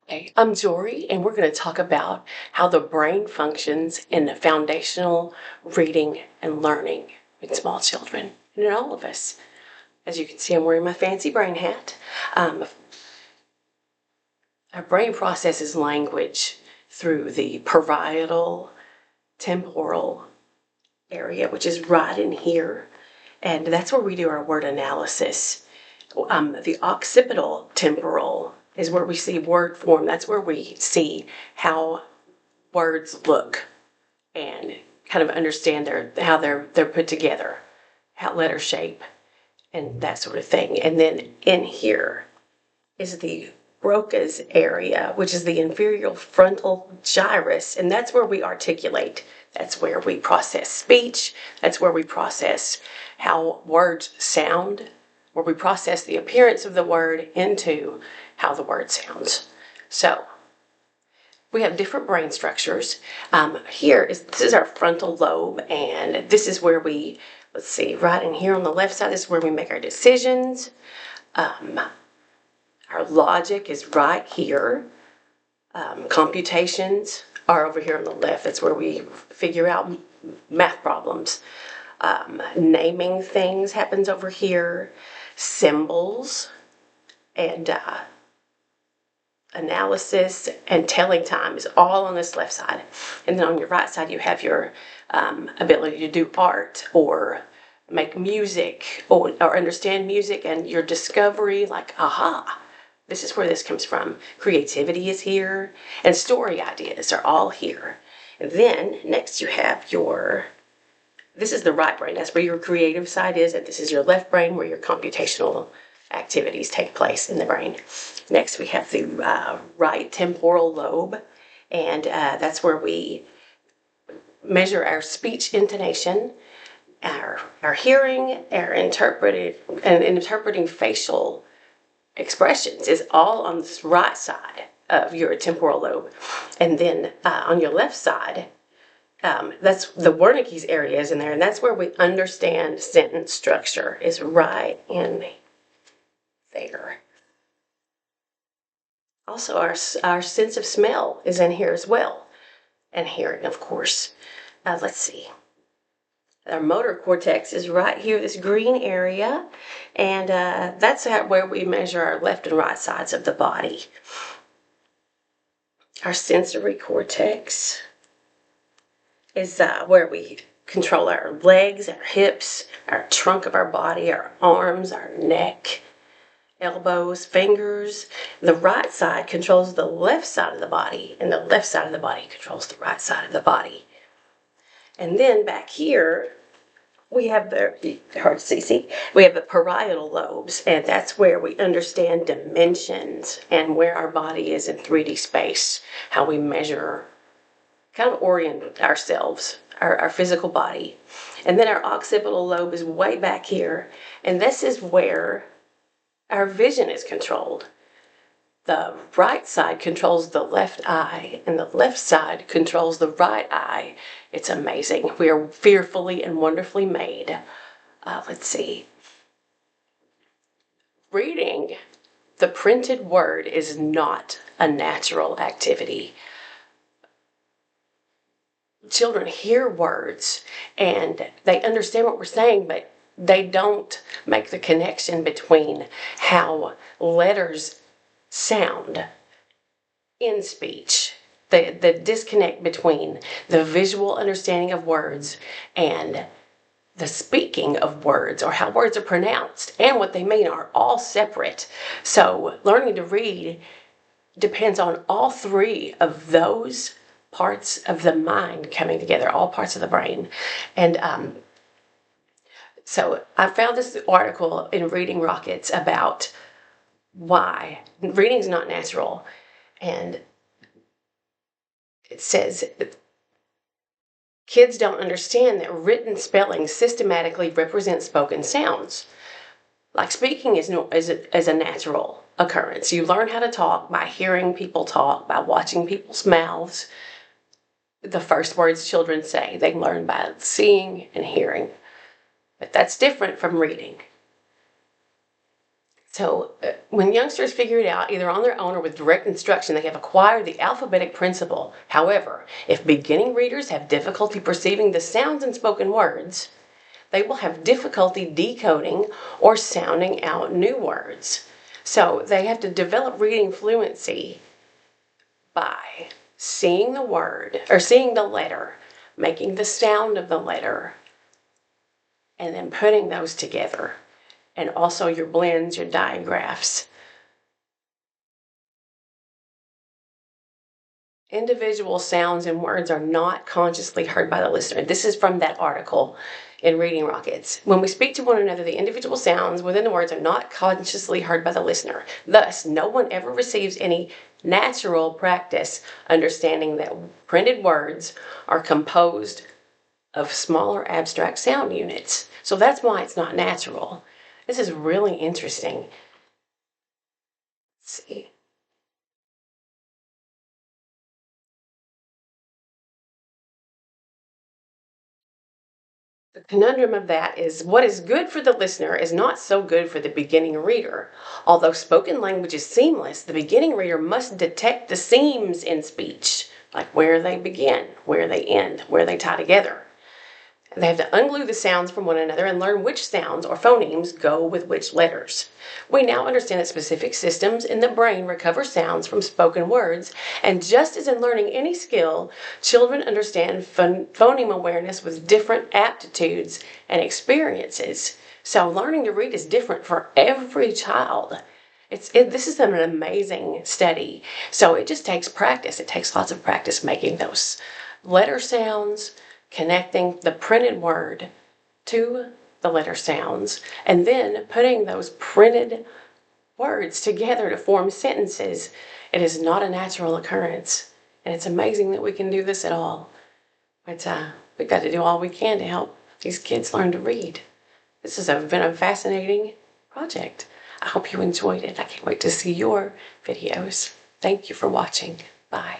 Hey, I'm Jory, and we're going to talk about how the brain functions in the foundational reading and learning in small children and in all of us. As you can see, I'm wearing my fancy brain hat. Our brain processes language through the parietal temporal area, which is right in here, and that's where we do our word analysis. The occipital temporal is where we see word form. That's where we see how words look and kind of understand how they're put together, how letter shape, and that sort of thing. And then in here is the Broca's area, which is the inferior frontal gyrus, and that's where we articulate. That's where we process speech. That's where we process how words sound, where we process the appearance of the word into how the word sounds. So we have different brain structures. This is our frontal lobe, and this is where we, let's see, right in here on the left side, this is where we make our decisions. Our logic is right here. Computations are over here on the left. That's where we figure out math problems. Naming things happens over here. Symbols and analysis and telling time is all on this left side. And then on your right side, you have your ability to do art or make music or understand music, and your discovery, like, aha, this is where this comes from. Creativity is here, and story ideas are all here. And then next you have this is the right brain. That's where your creative side is, and this is your left brain where your computational activities take place in the brain. Next we have the right temporal lobe, and that's where we measure our speech intonation, our hearing, our interpreting facial expressions is all on this right side of your temporal lobe. And then on your left side, that's the Wernicke's area is in there, and that's where we understand sentence structure is right in there. Also, our sense of smell is in here as well, and hearing, of course. Let's see. Our motor cortex is right here, this green area, and that's where we measure our left and right sides of the body. Our sensory cortex is where we control our legs, our hips, our trunk of our body, our arms, our neck, elbows, fingers. The right side controls the left side of the body, and the left side of the body controls the right side of the body. And then back here, we have hard to see, we have the parietal lobes, and that's where we understand dimensions and where our body is in 3D space, how we measure, kind of orient ourselves, our physical body. And then our occipital lobe is way back here, and this is where our vision is controlled. The right side controls the left eye, and the left side controls the right eye. It's amazing. We are fearfully and wonderfully made. Let's see. Reading the printed word is not a natural activity. Children hear words and they understand what we're saying, but they don't make the connection between how letters sound in speech. The disconnect between the visual understanding of words and the speaking of words, or how words are pronounced and what they mean, are all separate. So learning to read depends on all three of those parts of the mind coming together, all parts of the brain. And so I found this article in Reading Rockets about why reading is not natural. And it says kids don't understand that written spelling systematically represents spoken sounds. Like speaking is a natural occurrence. You learn how to talk by hearing people talk, by watching people's mouths. The first words children say, they learn by seeing and hearing. But that's different from reading. So when youngsters figure it out, either on their own or with direct instruction, they have acquired the alphabetic principle. However, if beginning readers have difficulty perceiving the sounds in spoken words, they will have difficulty decoding or sounding out new words. So they have to develop reading fluency by seeing the word or seeing the letter, making the sound of the letter, and then putting those together. And also your blends, your digraphs. Individual sounds and words are not consciously heard by the listener. This is from that article in Reading Rockets. When we speak to one another, the individual sounds within the words are not consciously heard by the listener. Thus, no one ever receives any natural practice understanding that printed words are composed of smaller abstract sound units. So that's why it's not natural. This is really interesting. Let's see. The conundrum of that is what is good for the listener is not so good for the beginning reader. Although spoken language is seamless, the beginning reader must detect the seams in speech, like where they begin, where they end, where they tie together. They have to unglue the sounds from one another and learn which sounds or phonemes go with which letters. We now understand that specific systems in the brain recover sounds from spoken words, and just as in learning any skill, children understand phoneme awareness with different aptitudes and experiences. So learning to read is different for every child. This is an amazing study. So it just takes practice. It takes lots of practice making those letter sounds, connecting the printed word to the letter sounds, and then putting those printed words together to form sentences. It is not a natural occurrence, and it's amazing that we can do this at all. But we've got to do all we can to help these kids learn to read. This has been a fascinating project. I hope you enjoyed it. I can't wait to see your videos. Thank you for watching. Bye.